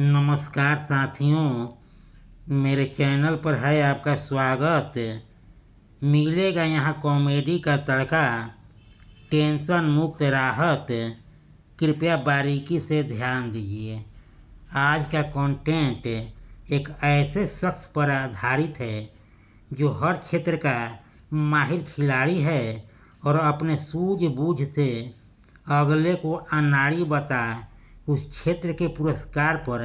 नमस्कार साथियों, मेरे चैनल पर है आपका स्वागत। मिलेगा यहाँ कॉमेडी का तड़का, टेंशन मुक्त राहत। कृपया बारीकी से ध्यान दीजिए। आज का कंटेंट एक ऐसे शख्स पर आधारित है जो हर क्षेत्र का माहिर खिलाड़ी है और अपने सूझबूझ से अगले को अनाड़ी बता उस क्षेत्र के पुरस्कार पर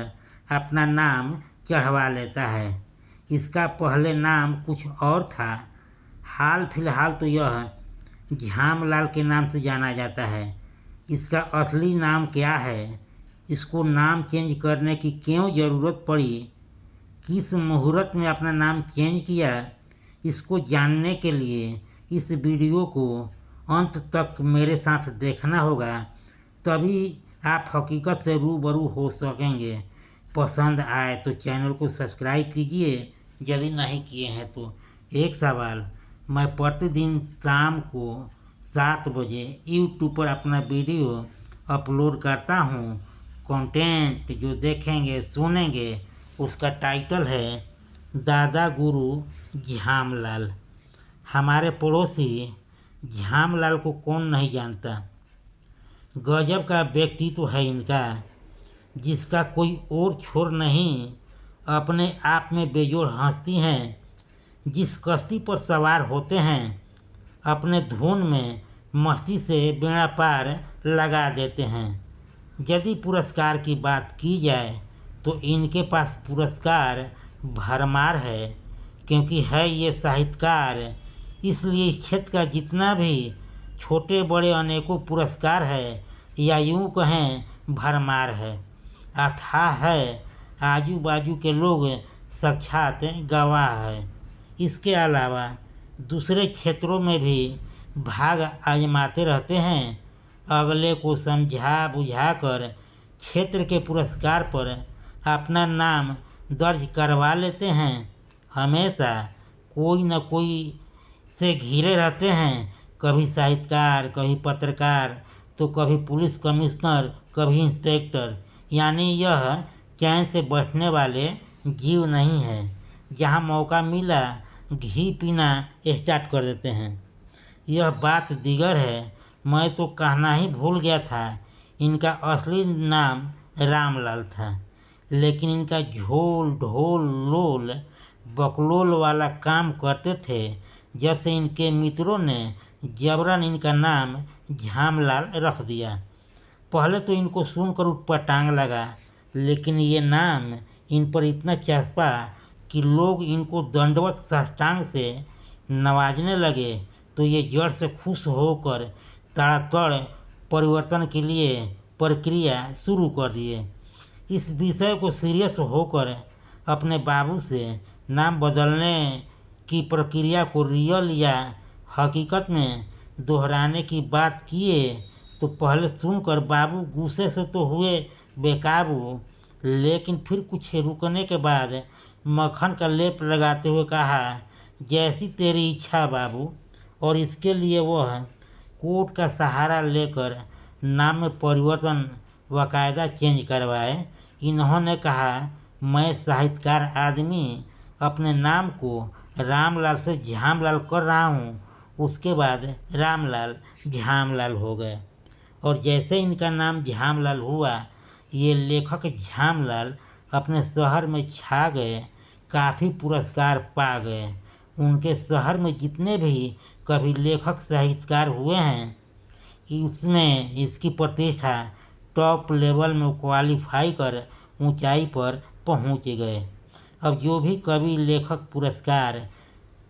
अपना नाम चढ़वा लेता है। इसका पहले नाम कुछ और था। हाल फिलहाल तो यह झामलाल के नाम से जाना जाता है। इसका असली नाम क्या है, इसको नाम चेंज करने की क्यों ज़रूरत पड़ी, किस मुहूर्त में अपना नाम चेंज किया, इसको जानने के लिए इस वीडियो को अंत तक मेरे साथ देखना होगा, तभी आप हकीकत से रूबरू हो सकेंगे। पसंद आए तो चैनल को सब्सक्राइब कीजिए, यदि नहीं किए हैं तो। एक सवाल, मैं प्रतिदिन शाम को 7 बजे यूट्यूब पर अपना वीडियो अपलोड करता हूँ। कंटेंट जो देखेंगे सुनेंगे उसका टाइटल है दादा गुरु झामलाल। हमारे पड़ोसी झामलाल को कौन नहीं जानता। गजब का व्यक्तित्व है इनका, जिसका कोई और छोर नहीं। अपने आप में बेजोड़ हस्ती हैं। जिस कश्ती पर सवार होते हैं अपने धुन में मस्ती से बेड़ा पार लगा देते हैं। यदि पुरस्कार की बात की जाए तो इनके पास पुरस्कार भरमार है, क्योंकि है ये साहित्यकार। इसलिए इस क्षेत्र का जितना भी छोटे बड़े अनेकों पुरस्कार है या यूँ कहें भरमार है। अथाह है, आजू बाजू के लोग साक्षात गवाह है। इसके अलावा दूसरे क्षेत्रों में भी भाग आजमाते रहते हैं। अगले को समझा बुझा कर क्षेत्र के पुरस्कार पर अपना नाम दर्ज करवा लेते हैं। हमेशा कोई न कोई से घिरे रहते हैं, कभी साहित्यकार, कभी पत्रकार, तो कभी पुलिस कमिश्नर, कभी इंस्पेक्टर। यानी यह चैन से बैठने वाले जीव नहीं है। जहाँ मौका मिला घी पीना स्टार्ट कर देते हैं। यह बात दीगर है, मैं तो कहना ही भूल गया था, इनका असली नाम रामलाल था। लेकिन इनका झोल ढोल लोल बकलोल वाला काम करते थे। जब से इनके मित्रों ने जबरन इनका नाम झामलाल रख दिया। पहले तो इनको सुनकर ऊटपटांग लगा, लेकिन ये नाम इन पर इतना चस्पा कि लोग इनको दंडवत साष्टांग से नवाजने लगे। तो ये जड़ से खुश होकर तड़ातड़ परिवर्तन के लिए प्रक्रिया शुरू कर दिए। इस विषय को सीरियस होकर अपने बाबू से नाम बदलने की प्रक्रिया को रियल या हकीकत में दोहराने की बात किए तो पहले सुनकर बाबू गुस्से से तो हुए बेकाबू, लेकिन फिर कुछ रुकने के बाद मक्खन का लेप लगाते हुए कहा, जैसी तेरी इच्छा बाबू। और इसके लिए वह कोर्ट का सहारा लेकर नाम में परिवर्तन बाकायदा चेंज करवाए। इन्होंने कहा, मैं साहित्यकार आदमी अपने नाम को रामलाल से झामलाल कर रहा हूँ। उसके बाद रामलाल झामलाल हो गए। और जैसे इनका नाम झामलाल हुआ, ये लेखक झामलाल अपने शहर में छा गए, काफ़ी पुरस्कार पा गए। उनके शहर में जितने भी कभी लेखक साहित्यकार हुए हैं, इसमें इसकी प्रतिष्ठा टॉप लेवल में क्वालिफाई कर ऊंचाई पर पहुंच गए। अब जो भी कवि लेखक पुरस्कार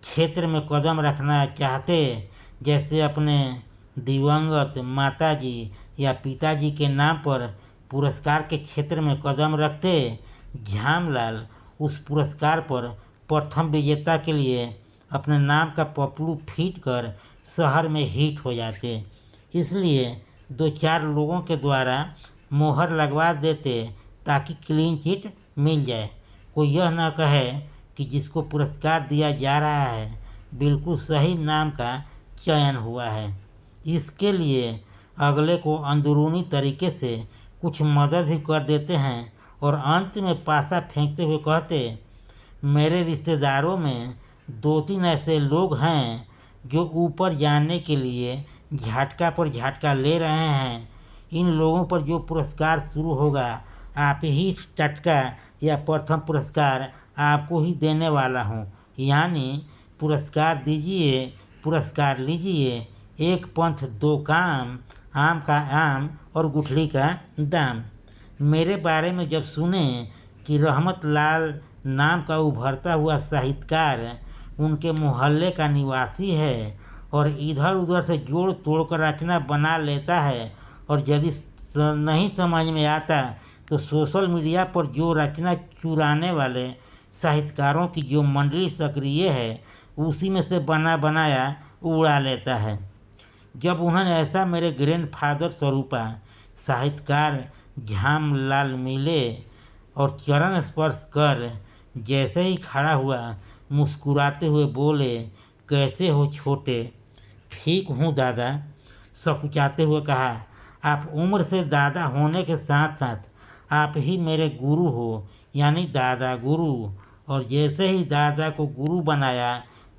क्षेत्र में कदम रखना चाहते, जैसे अपने दिवंगत माताजी या पिताजी के नाम पर पुरस्कार के क्षेत्र में कदम रखते, झामलाल उस पुरस्कार पर प्रथम विजेता के लिए अपने नाम का पपलू फीट कर शहर में हिट हो जाते। इसलिए 2-4 लोगों के द्वारा मोहर लगवा देते ताकि क्लीन चिट मिल जाए। कोई यह न कहे कि जिसको पुरस्कार दिया जा रहा है बिल्कुल सही नाम का चयन हुआ है। इसके लिए अगले को अंदरूनी तरीके से कुछ मदद भी कर देते हैं और अंत में पासा फेंकते हुए कहते, मेरे रिश्तेदारों में 2-3 ऐसे लोग हैं जो ऊपर जाने के लिए झटका पर झटका ले रहे हैं। इन लोगों पर जो पुरस्कार शुरू होगा, आप ही टटका या प्रथम पुरस्कार आपको ही देने वाला हूँ। यानी पुरस्कार दीजिए, पुरस्कार लीजिए, एक पंथ दो काम, आम का आम और गुठली का दाम। मेरे बारे में जब सुने कि रहमत लाल नाम का उभरता हुआ साहित्यकार उनके मोहल्ले का निवासी है और इधर उधर से जोड़ तोड़ कर रचना बना लेता है, और यदि नहीं समझ में आता तो सोशल मीडिया पर जो रचना चुराने वाले साहित्यकारों की जो मंडली सक्रिय है, उसी में से बना बनाया उड़ा लेता है। जब उन्होंने ऐसा मेरे ग्रैंडफादर स्वरूपा साहित्यकार झामलाल मिले और चरण स्पर्श कर जैसे ही खड़ा हुआ, मुस्कुराते हुए बोले, कैसे हो छोटे? ठीक हूँ दादा, सकुचाते हुए कहा। आप उम्र से दादा होने के साथ साथ आप ही मेरे गुरु हो, यानी दादा गुरु। और जैसे ही दादा को गुरु बनाया,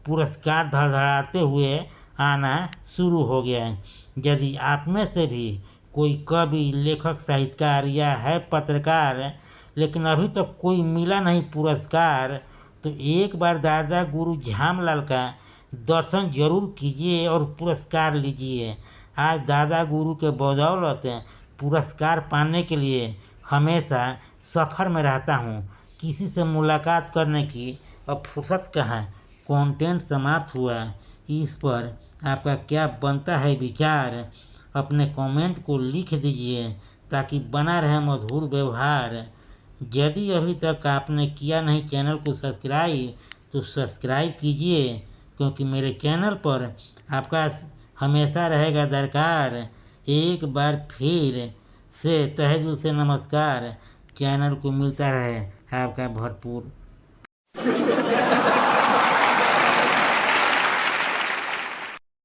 पुरस्कार धड़धड़ाते हुए आना शुरू हो गया। यदि आप में से भी कोई कवि, लेखक, साहित्यकार या है पत्रकार, लेकिन अभी तक कोई मिला नहीं पुरस्कार, तो एक बार दादा गुरु झामलाल का दर्शन जरूर कीजिए और पुरस्कार लीजिए। आज दादा गुरु के बदौलत पुरस्कार पाने के लिए हमेशा सफ़र में रहता हूँ। किसी से मुलाकात करने की अब फुर्सत कहाँ। कंटेंट समाप्त हुआ। इस पर आपका क्या बनता है विचार? अपने कमेंट को लिख दीजिए ताकि बना रहे मधुर व्यवहार। यदि अभी तक आपने किया नहीं चैनल को सब्सक्राइब, तो सब्सक्राइब कीजिए, क्योंकि मेरे चैनल पर आपका हमेशा रहेगा दरकार। एक बार फिर से तहे दिल से नमस्कार। चैनल को मिलता रहे आपका भरपूर